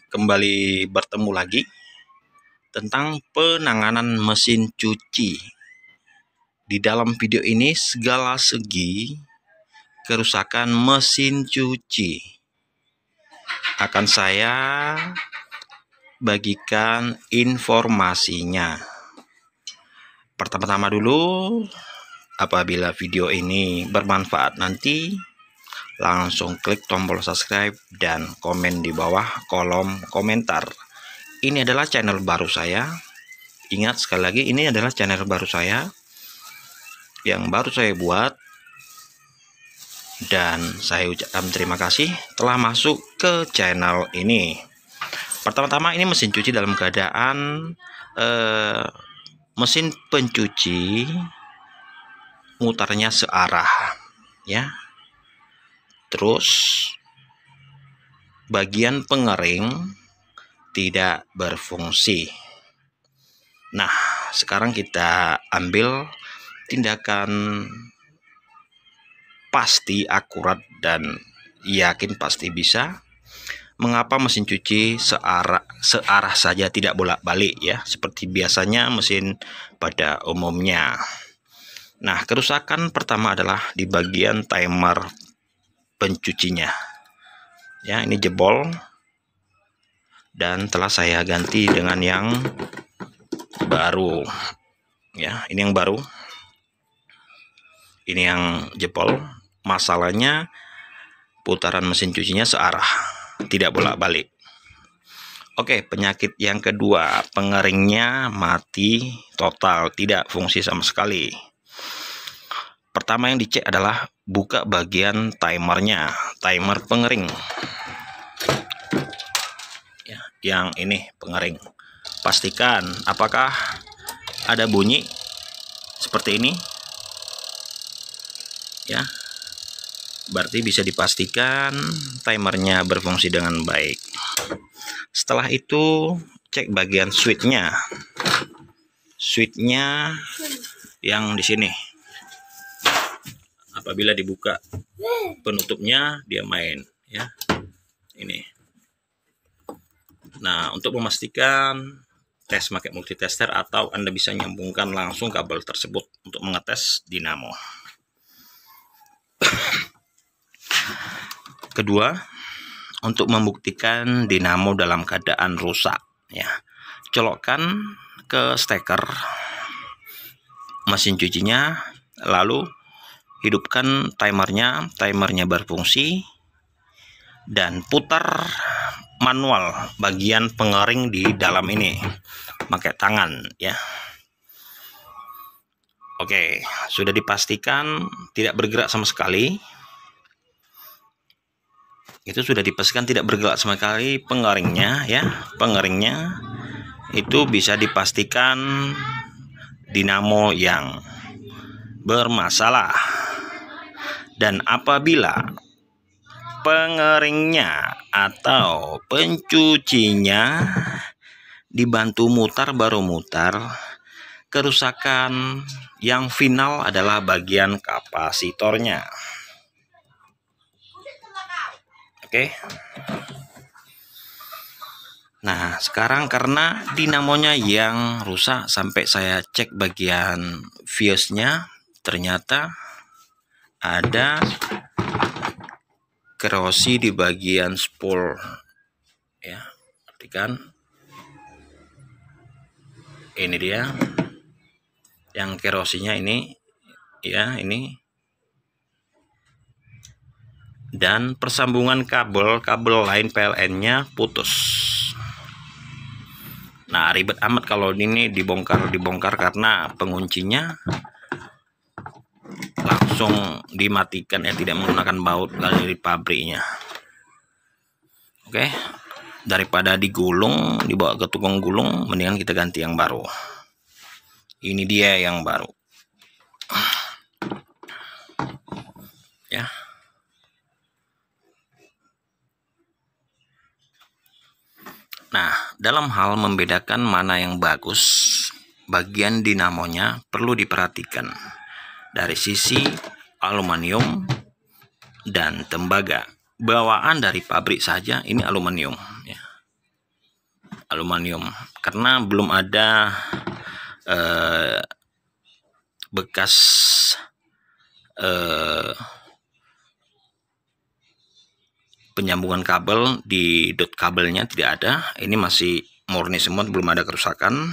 Kembali bertemu lagi tentang penanganan mesin cuci. Di dalam video ini segala segi kerusakan mesin cuci akan saya bagikan informasinya. Pertama-tama dulu, apabila video ini bermanfaat nanti, langsung klik tombol subscribe dan komen di bawah kolom komentar. Ini adalah channel baru saya. Ingat sekali lagi, ini adalah channel baru saya yang baru saya buat, dan saya ucapkan terima kasih telah masuk ke channel ini. Pertama-tama, ini mesin cuci dalam keadaan mesin pencuci mutarnya searah, ya. Terus bagian pengering tidak berfungsi. Nah, sekarang kita ambil tindakan pasti, akurat, dan yakin pasti bisa. Mengapa mesin cuci searah saja, tidak bolak-balik, ya, seperti biasanya mesin pada umumnya. Nah, kerusakan pertama adalah di bagian timer pencucinya, ya. Ini jebol dan telah saya ganti dengan yang baru, ya. Ini yang baru, ini yang jebol. Masalahnya putaran mesin cucinya searah, tidak bolak-balik. Oke, penyakit yang kedua, pengeringnya mati total, tidak fungsi sama sekali. Pertama yang dicek adalah buka bagian timernya, timer pengering, ya, yang ini pengering. Pastikan apakah ada bunyi seperti ini, ya, berarti bisa dipastikan timernya berfungsi dengan baik. Setelah itu cek bagian switchnya yang di sini. Apabila dibuka penutupnya, dia main, ya. Ini. Nah, untuk memastikan, tes pakai multitester atau Anda bisa nyambungkan langsung kabel tersebut untuk mengetes dinamo. Kedua, untuk membuktikan dinamo dalam keadaan rusak, ya, colokkan ke steker mesin cucinya, lalu hidupkan timernya berfungsi, dan putar manual bagian pengering di dalam ini pakai tangan, ya. Oke, sudah dipastikan tidak bergerak sama sekali. Itu sudah dipastikan tidak bergerak sama sekali pengeringnya, ya. Pengeringnya itu bisa dipastikan dinamo yang bermasalah. Dan apabila pengeringnya atau pencucinya dibantu mutar baru mutar, kerusakan yang final adalah bagian kapasitornya. Oke. Nah, sekarang karena dinamonya yang rusak, sampai saya cek bagian fuse-nya, ternyata ada kerosi di bagian spool, ya. Perhatikan, ini dia yang kerosinya ini, ya, ini. Dan persambungan kabel lain PLN-nya putus. Nah, ribet amat kalau ini dibongkar karena penguncinya langsung dimatikan, ya, tidak menggunakan baut dari pabriknya. Oke, daripada digulung, dibawa ke tukang gulung, mendingan kita ganti yang baru. Ini dia yang baru. ya. Nah, dalam hal membedakan mana yang bagus, bagian dinamonya perlu diperhatikan dari sisi aluminium dan tembaga. Bawaan dari pabrik saja ini aluminium ya. Aluminium karena belum ada bekas penyambungan kabel di dot kabelnya, tidak ada. Ini masih murni semua, belum ada kerusakan.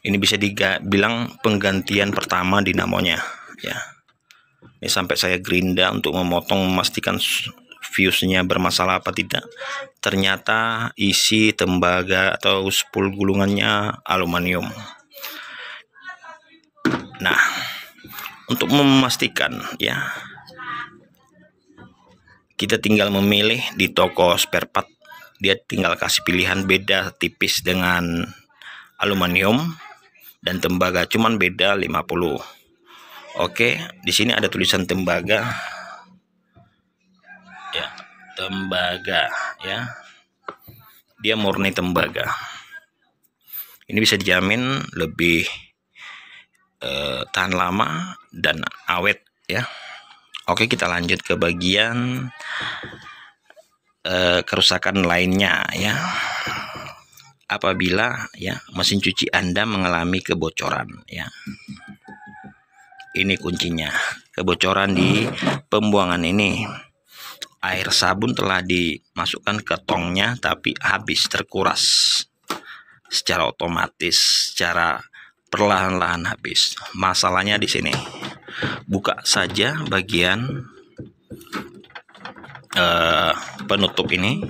Ini bisa dibilang penggantian pertama dinamonya ya. Ini sampai saya gerinda untuk memotong, memastikan fuse-nya bermasalah apa tidak. Ternyata isi tembaga atau spool gulungannya aluminium. Nah, untuk memastikan ya, kita tinggal memilih di toko spare part. Dia tinggal kasih pilihan beda tipis dengan aluminium dan tembaga, cuman beda 50. Oke, di sini ada tulisan tembaga. Ya, tembaga ya. Dia murni tembaga. Ini bisa dijamin lebih tahan lama dan awet ya. Oke, kita lanjut ke bagian kerusakan lainnya ya. Apabila ya mesin cuci Anda mengalami kebocoran ya. Ini kuncinya, kebocoran di pembuangan ini. Air sabun telah dimasukkan ke tongnya tapi habis terkuras secara otomatis, secara perlahan-lahan habis. Masalahnya di sini. Buka saja bagian penutup ini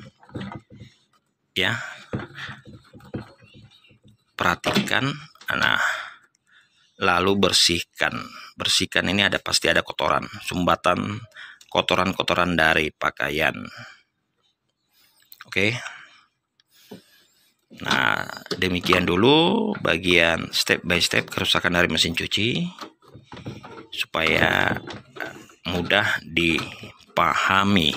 ya. Perhatikan, nah, lalu bersihkan ini pasti ada kotoran, sumbatan kotoran dari pakaian. Oke. Nah, demikian dulu bagian step by step kerusakan dari mesin cuci supaya mudah dipahami.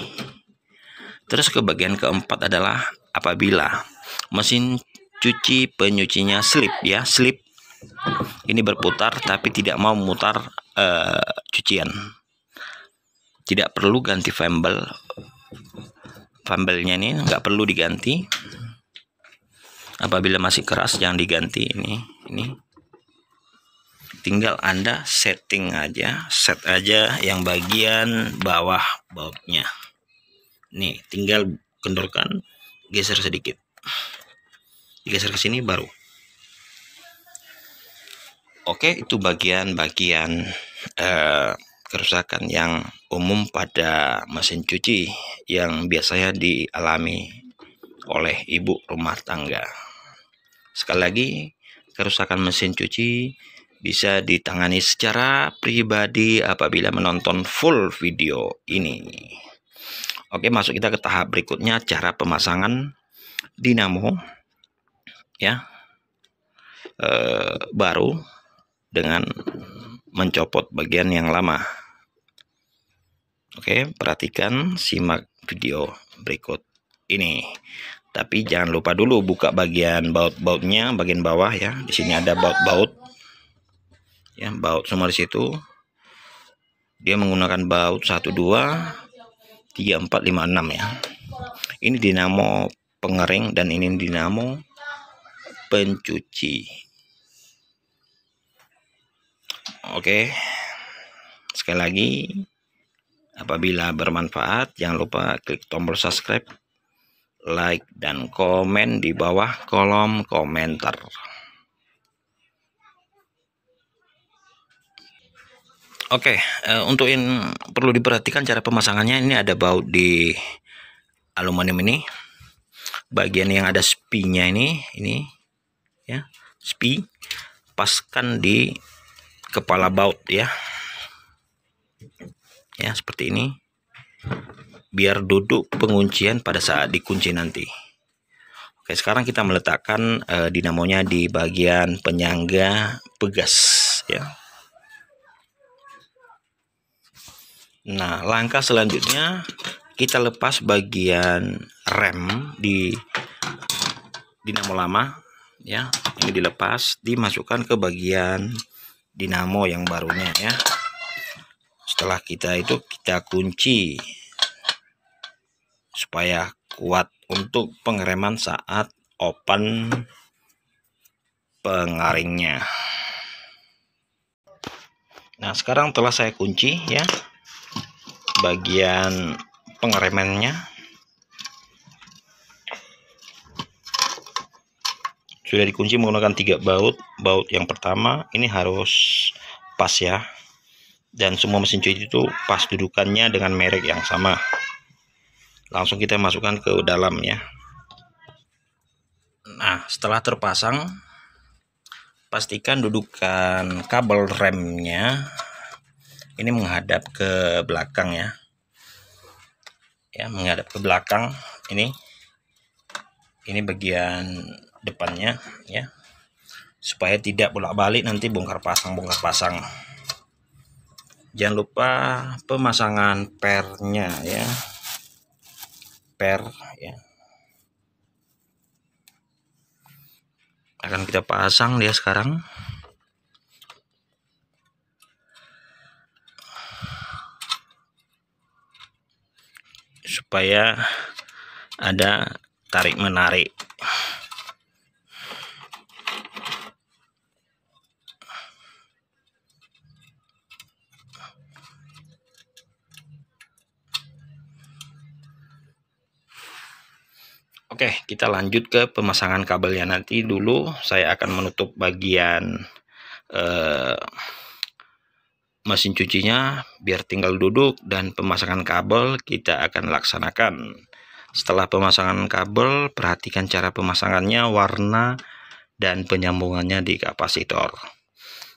Terus ke bagian keempat adalah apabila mesin cuci penyucinya slip ya, slip. Ini berputar tapi tidak mau memutar cucian. Tidak perlu ganti fumble. Fumble-nya ini nggak perlu diganti. Apabila masih keras jangan diganti ini. Tinggal Anda setting aja, set aja yang bagian bawah bautnya. Nih, tinggal kendorkan, geser sedikit. Digeser ke sini baru. Oke, itu bagian-bagian kerusakan yang umum pada mesin cuci yang biasanya dialami oleh ibu rumah tangga. Sekali lagi, kerusakan mesin cuci bisa ditangani secara pribadi apabila menonton full video ini. Oke, masuk kita ke tahap berikutnya, cara pemasangan dinamo ya, baru dengan mencopot bagian yang lama. Oke, perhatikan, simak video berikut ini. Tapi jangan lupa dulu buka bagian baut-bautnya, bagian bawah ya. Di sini ada baut-baut ya, baut semua di situ. Dia menggunakan baut 1, 2, 3, 4, 5, 6 ya. Ini dinamo pengering dan ini dinamo pencuci. Oke, sekali lagi, apabila bermanfaat jangan lupa klik tombol subscribe, like, dan komen di bawah kolom komentar. Oke, untuk yang perlu diperhatikan cara pemasangannya, ini ada baut di aluminium ini. Bagian yang ada spinya ini ya, spi, paskan di kepala baut ya. Ya, seperti ini. Biar duduk penguncian pada saat dikunci nanti. Oke, sekarang kita meletakkan dinamonya di bagian penyangga pegas ya. Nah, langkah selanjutnya kita lepas bagian rem di dinamo lama ya. Ini dilepas, dimasukkan ke bagian dinamo yang barunya ya. Setelah kita kunci supaya kuat untuk pengereman saat open pengaringnya. Nah, sekarang telah saya kunci ya bagian pengeremannya. Sudah dikunci menggunakan 3 baut. Baut yang pertama ini harus pas ya, dan semua mesin cuci itu pas dudukannya dengan merek yang sama. Langsung kita masukkan ke dalam ya. Nah, setelah terpasang, pastikan dudukan kabel remnya ini menghadap ke belakang ya. Ya, menghadap ke belakang ini bagian depannya ya, supaya tidak bolak-balik nanti bongkar pasang. Jangan lupa pemasangan pernya ya, per ya akan kita pasang dia sekarang. Supaya ada tarik menarik. Oke, kita lanjut ke pemasangan kabelnya. Nanti dulu saya akan menutup bagian mesin cucinya biar tinggal duduk, dan pemasangan kabel kita akan laksanakan. Setelah pemasangan kabel, perhatikan cara pemasangannya, warna, dan penyambungannya di kapasitor.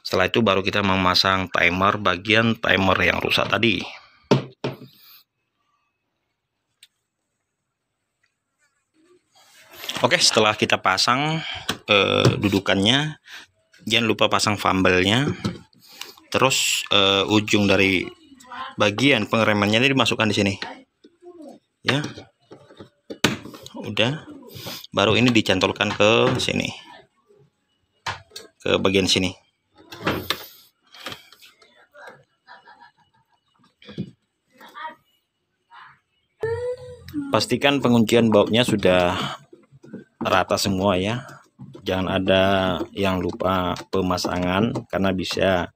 Setelah itu baru kita memasang timer, bagian timer yang rusak tadi. Oke, setelah kita pasang dudukannya, jangan lupa pasang fumble-nya. Terus ujung dari bagian pengeremannya ini dimasukkan di sini. Ya. Udah. Baru ini dicantolkan ke sini. Ke bagian sini. Pastikan penguncian bautnya sudah rata semua ya. Jangan ada yang lupa pemasangan, karena bisa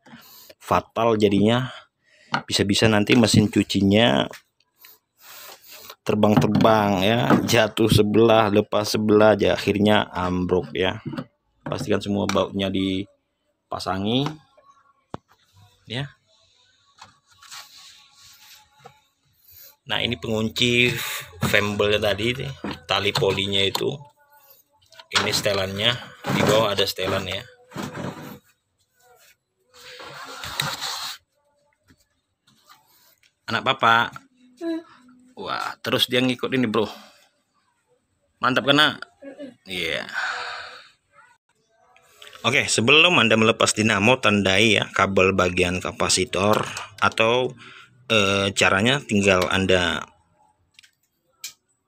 fatal jadinya. Bisa-bisa nanti mesin cucinya terbang-terbang ya, jatuh sebelah, lepas sebelah, akhirnya ambruk ya. Pastikan semua bautnya dipasangi ya. Nah, ini pengunci fumble tadi, tali polinya itu. Ini setelannya, di bawah ada setelan ya. Anak papa. Wah, terus dia ngikut ini bro. Mantap kena. Iya. Oke, sebelum Anda melepas dinamo, tandai ya kabel bagian kapasitor, atau caranya tinggal Anda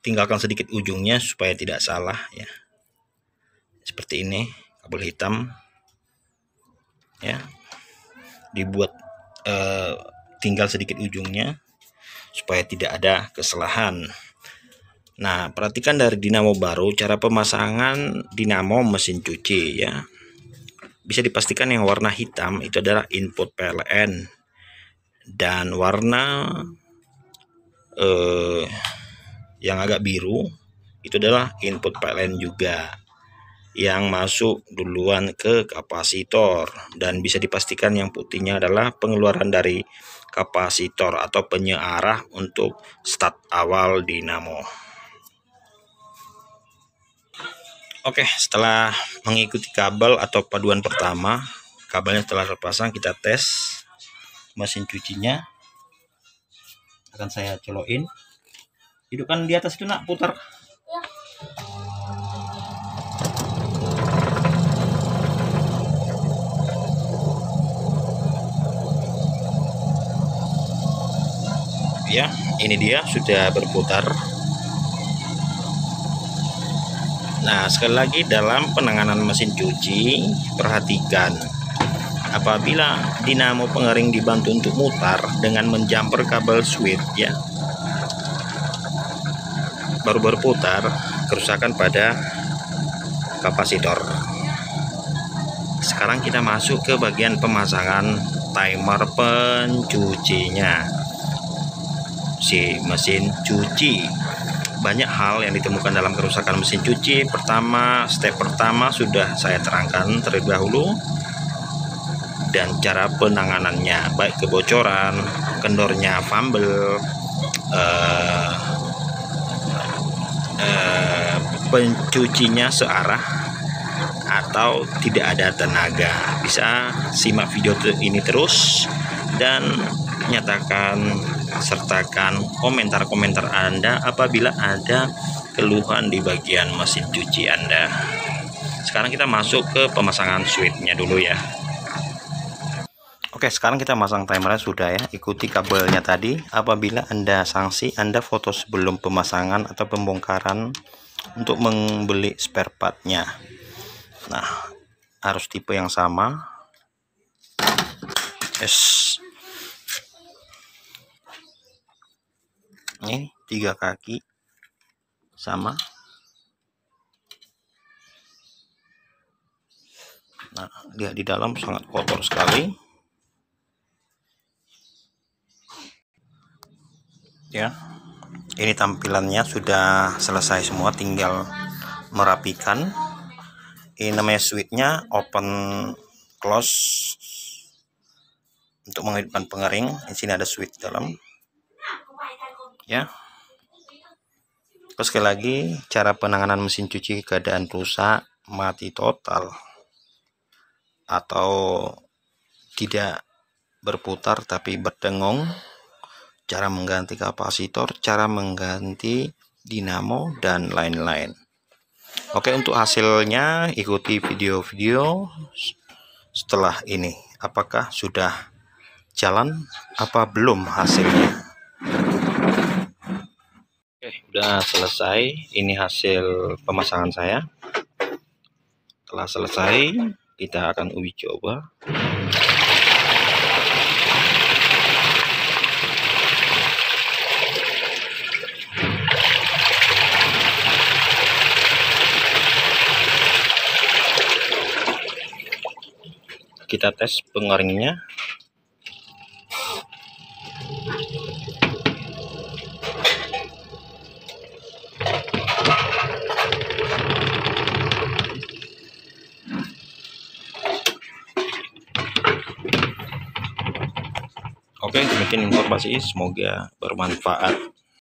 tinggalkan sedikit ujungnya supaya tidak salah ya. Seperti ini, kabel hitam ya, dibuat tinggal sedikit ujungnya supaya tidak ada kesalahan. Nah, perhatikan dari dinamo baru, cara pemasangan dinamo mesin cuci ya. Bisa dipastikan yang warna hitam itu adalah input PLN, dan warna yang agak biru itu adalah input PLN juga, yang masuk duluan ke kapasitor. Dan bisa dipastikan yang putihnya adalah pengeluaran dari kapasitor atau penyearah untuk start awal dinamo. Oke, setelah mengikuti kabel atau paduan pertama, kabelnya telah terpasang, kita tes mesin cucinya. Akan saya colokin, hidupkan di atas itu nak, putar ya. Ya, ini dia sudah berputar. Nah, sekali lagi dalam penanganan mesin cuci, perhatikan apabila dinamo pengering dibantu untuk mutar dengan menjamper kabel switch ya, baru berputar, kerusakan pada kapasitor. Sekarang kita masuk ke bagian pemasangan timer pencucinya si mesin cuci. Banyak hal yang ditemukan dalam kerusakan mesin cuci. Step pertama sudah saya terangkan terlebih dahulu, dan cara penanganannya, baik kebocoran, kendornya fumble, pencucinya searah atau tidak ada tenaga. Bisa simak video ini terus dan nyatakan, sertakan komentar-komentar Anda apabila ada keluhan di bagian mesin cuci Anda. Sekarang kita masuk ke pemasangan switchnya dulu ya. Oke, sekarang kita masang timernya sudah ya. Ikuti kabelnya tadi. Apabila Anda sanksi, Anda foto sebelum pemasangan atau pembongkaran untuk membeli spare partnya. Nah, harus tipe yang sama. Yes. Ini 3 kaki sama. Nah, lihat di dalam sangat kotor sekali ya. Ini tampilannya sudah selesai semua, tinggal merapikan. Ini namanya switchnya open close untuk menghidupkan pengering. Di sini ada switch dalam ya. Terus sekali lagi, cara penanganan mesin cuci keadaan rusak, mati total atau tidak berputar tapi berdengong, cara mengganti kapasitor, cara mengganti dinamo, dan lain-lain. Oke, untuk hasilnya ikuti video-video setelah ini. Apakah sudah jalan apa belum hasilnya? Oke, udah selesai. Ini hasil pemasangan saya. Setelah selesai, kita akan uji coba. Kita tes pengeringnya. Oke, demikian informasi, semoga bermanfaat.